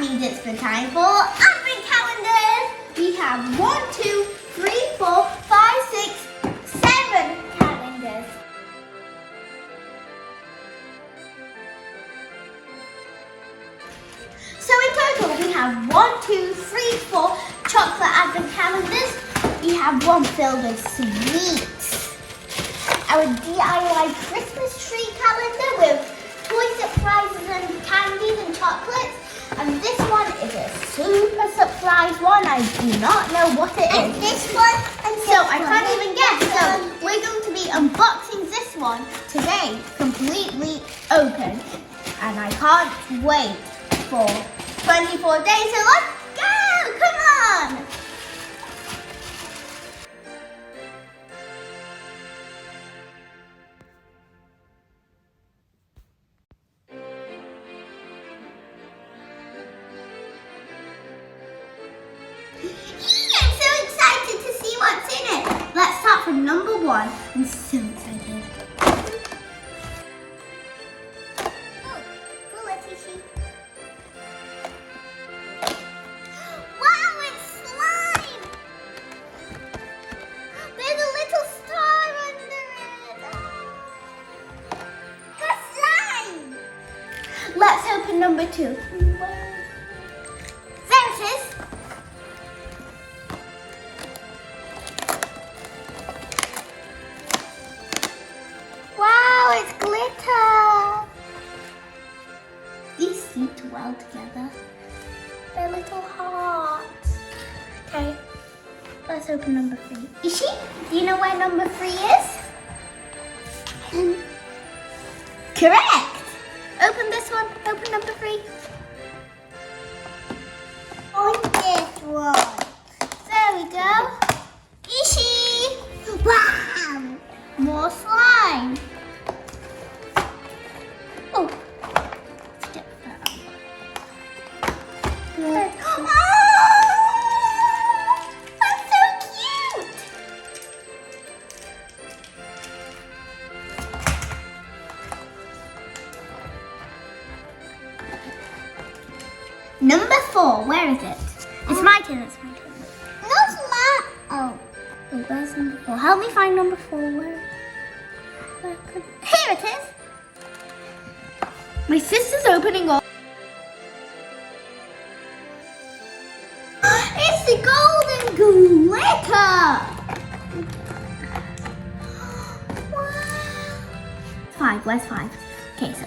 means it's the time for advent calendars. We have 1, 2, 3, 4, 5, 6, 7 calendars. So in total we have 1, 2, 3, 4 chocolate advent calendars. We have one filled with sweets. Our DIY Christmas tree calendar with toy surprises and candies and chocolates. And this one is a super surprise one. I do not know what it is. And this one, and so I can't even guess. So we're going to be unboxing this one today, completely open. And I can't wait for 24 days. So let's go! Come on! I'm so excited to see what's in it. Let's start from number 1. I'm so excited. Oh, pull it, Tishi. Wow, it's slime! There's a little star under it. Oh. It's slime! Let's open number 2. There it is. Wow, it's glitter! These suit well together. They're little hearts. Okay, let's open number 3. Ishi, do you know where number 3 is? Correct! Open this one. Open number 3. on this one. There we go. Ishi! Wow! More slime. Oh. Step that up. Good. Oh! That's so cute! Number 4, where is it? It's my turn, it's my turn. Not my. Oh. Wait, where's number 4? Help me find number 4. Here it is. My sister's opening up. It's the golden glitter. Wow. 5, where's 5? Okay, so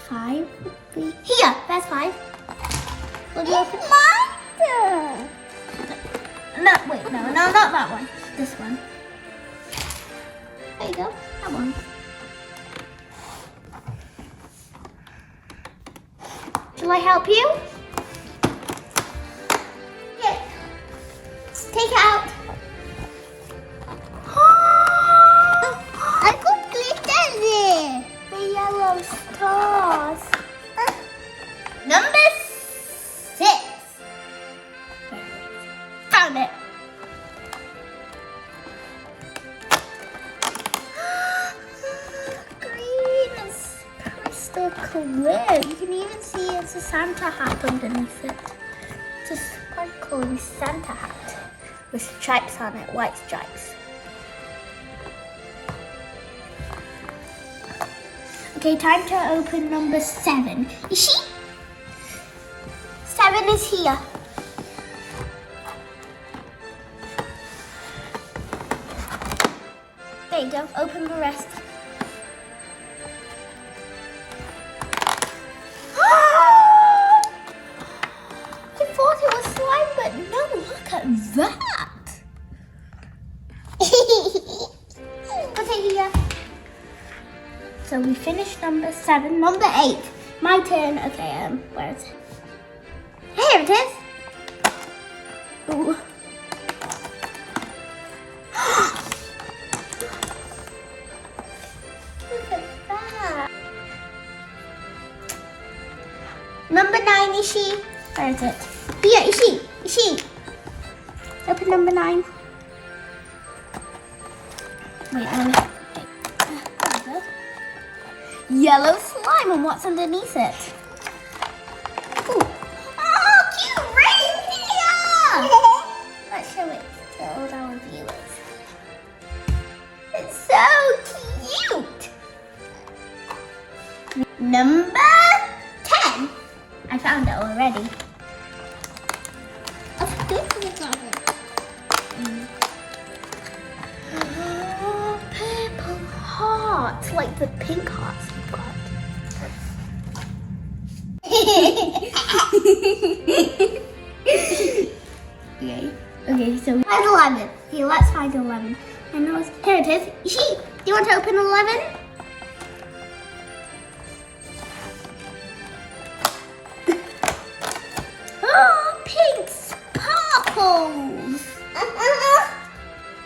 5 would be here. There's 5. Will you open? Monster. No, wait, no, not that one. This one. There you go. That one. Shall I help you? Here. Take it out. I got glitter there. The yellow stars. Number 6. Found it. Green is crystal clear. You can even see it's a Santa hat underneath it. It's a sparkly Santa hat with stripes on it, white stripes. Okay, time to open number 7. Is she? 7 is here. There you go, open the rest. I thought it was slime, but no, look at that. Put it here. So we finished number 7. Number 8. My turn. Okay, where is it? Here it is. Ooh. Look at that. Number 9, is she? Where is it? Here, is she? Is she? Open number 9. Wait, there we go. Yellow slime, and what's underneath it? Ooh. Ah! found it already. Of course we got it. Oh, purple hearts, like the pink hearts we've got. Okay, so find 11. Okay, let's find 11. I know it's, here it is. She, do you want to open 11? Oh, pink sparkles.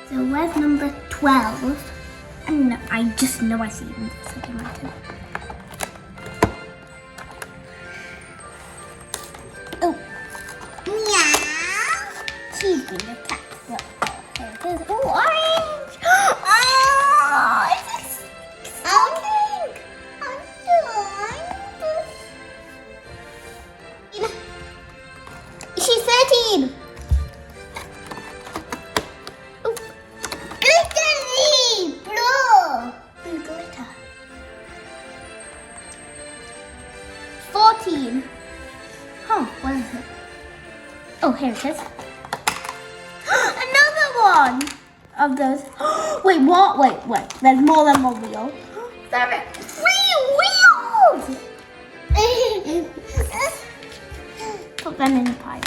So where's number 12? I just know I see them. Second item. Oh. Meow. She's being attacked. Look, here it is. Oh, orange! Oh, it's exciting! She's 13. Oh, Glittery blue. blue glitter. 14. Oh, what is it? Oh, here it is. Another one of those. Wait, what? Wait. There's more than one wheel. There are 3 wheels! Put them in the pile.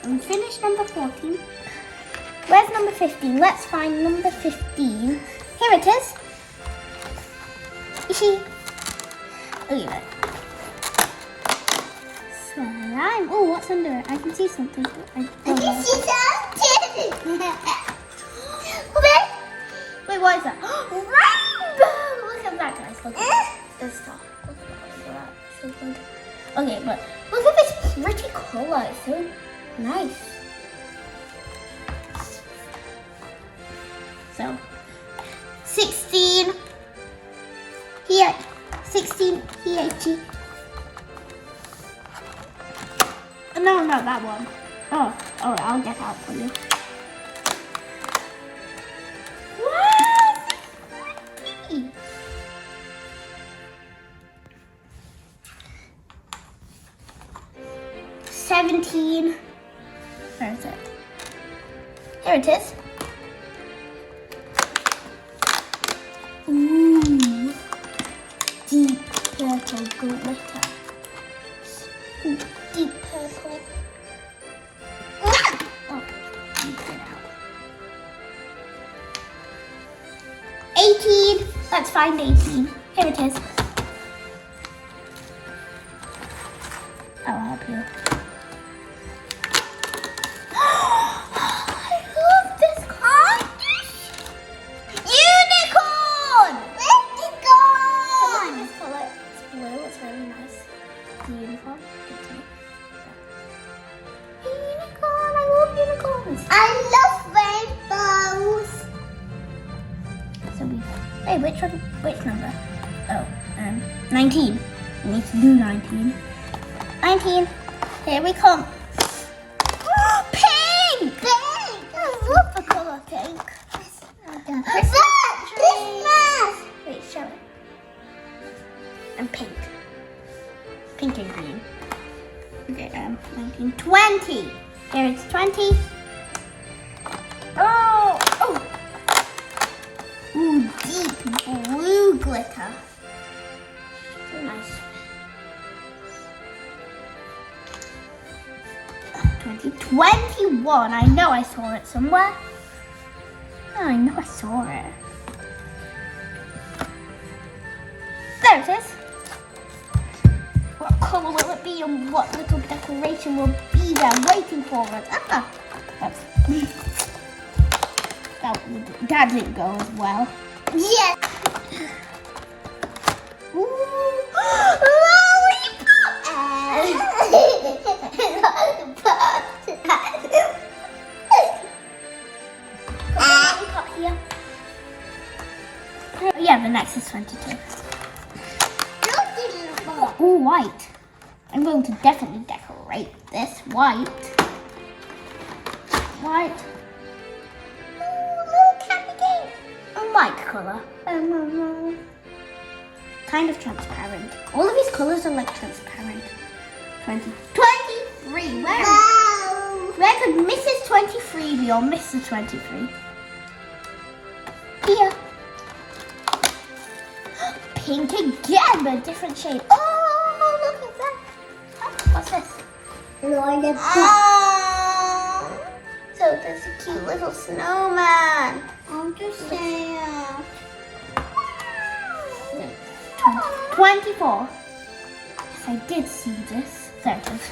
And finish number 14. Where's number 15? Let's find number 15. Here it is. Look at it. Slime. Oh, what's under it? I can see something. Did you see something? Wait, what is that? Rainbow! Look at that, guys. Look at this stuff. Look at that. So good. Okay, but look at this pretty color. It's so nice. So, 16. Here. 16. Here. No, that one. Oh, I'll get out for you. Wow, so pretty. 17. Where is it? Here it is. Ooh, deep purple glitter. Ooh, deep purple. Oh, get out. 18. Let's find 18. Here it is. I'll help you. I love this car. Unicorn! I like this color. It's blue. It's really nice. The unicorn. Unicorn. I love unicorns. I love rainbows. So hey, which number? Oh, 19. We need to do 19. 19. Here we come. Pink! I love the color pink. Christmas! Wait, show it. And pink. Pink and green. Okay, 19. 20. Here it's 20. Oh! Ooh, deep blue glitter. So nice. 21. I know I saw it somewhere. Oh, I know I saw it. There it is. What colour will it be and what little decoration will be there waiting for us? Ah, that didn't go as well. Yes. Ooh, lollipop! Lollipop here. Yeah, the next is 22. Ooh, white. I'm going to definitely decorate this white. White. Ooh, little candy cane. A white colour. kind of transparent. All of these colors are like transparent. 23. Where could Mrs. 23 be or Mr. 23? Here. Pink again, but a different shade. Oh, look at that. Oh, what's this? So there's a cute little snowman. I'm just saying. 24. Yes, I did see this. There it is.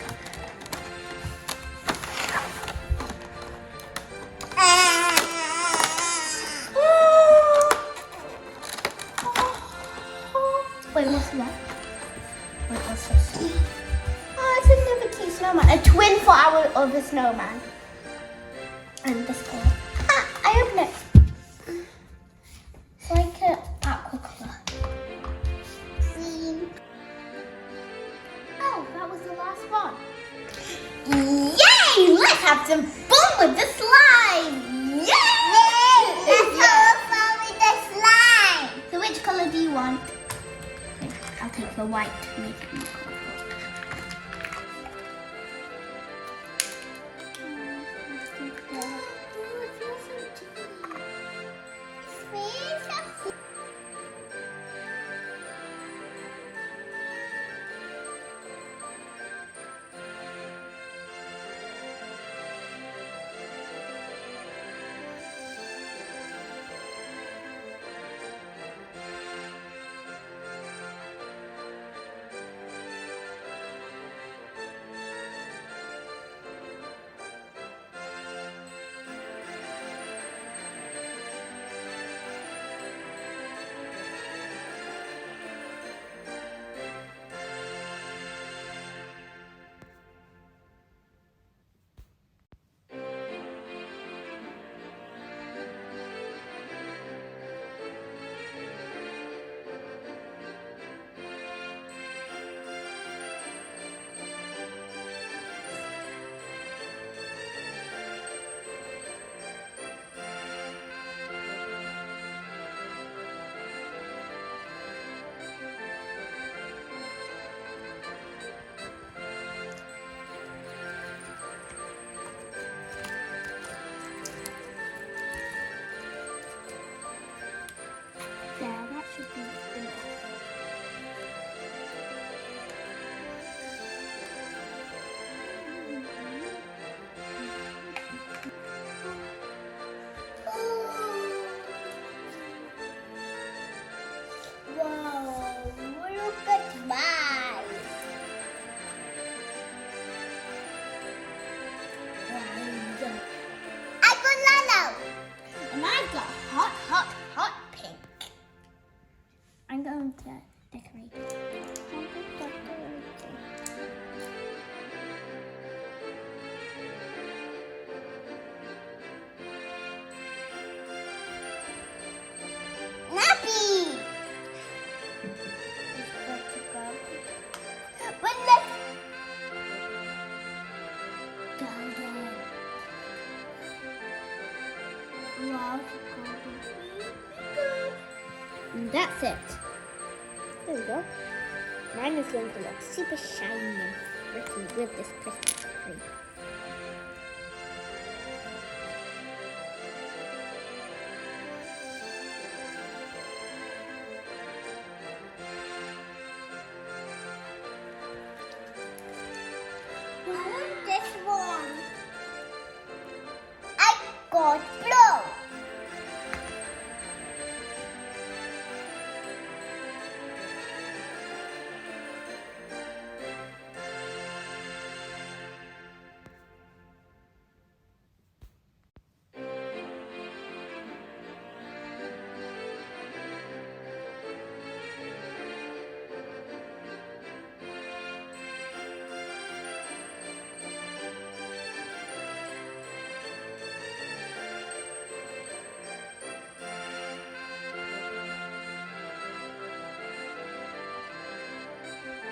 Wait, what's that? Wait, what's this? Oh, it's another cute snowman. A twin for our other snowman. And this color. Ah, I opened it. It's like an aqua color. Oh, that was the last one. Yay! Let's have some fun with the slime! Yay! Let's have fun with the slime. So which color do you want? Okay, I'll take the white to make it more colorful. Yeah, that should be enough. Wow, look at mine. I got yellow. And I've got hot, hot, hot pink. I'm going to decorate. Nappy. But let's And that's it. There we go. Mine is going to look super shiny and pretty with this Christmas tree. this one. I got blue.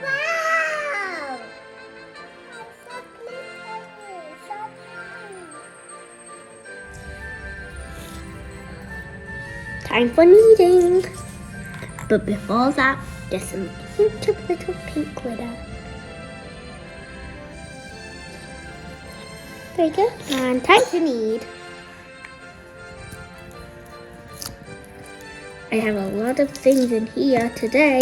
Wow! I'm so glittery, so fun. Time for kneading. But before that, Just some cute little pink glitter. There you go. And time to knead. I have a lot of things in here today.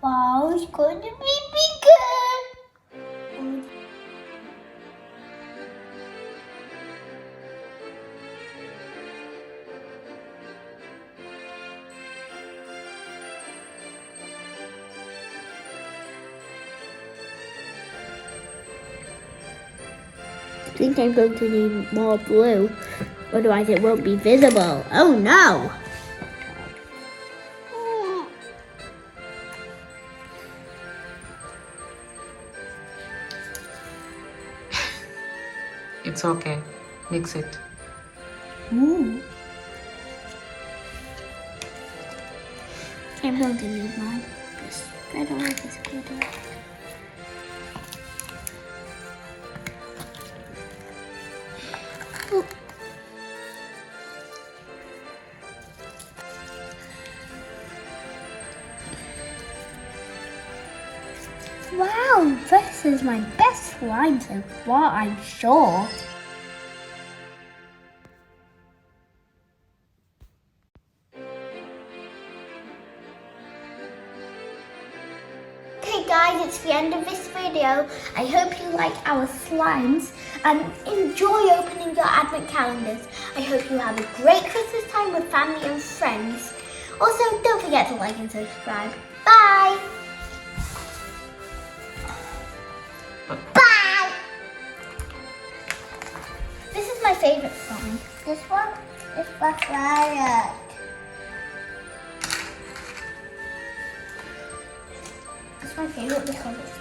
Wow, it's going to be bigger. I think I'm going to need more blue, otherwise it won't be visible. Oh no! It's okay. Mix it. I'm going to need mine. Just spread all this glitter. Oh. Wow, this is my best slime so far, I'm sure. Okay guys, it's the end of this video. I hope you like our slimes and enjoy opening your advent calendars. I hope you have a great Christmas time with family and friends. Also, don't forget to like and subscribe. Bye! Bye! This is my favorite song. This one is for Friday. It's my favorite because it's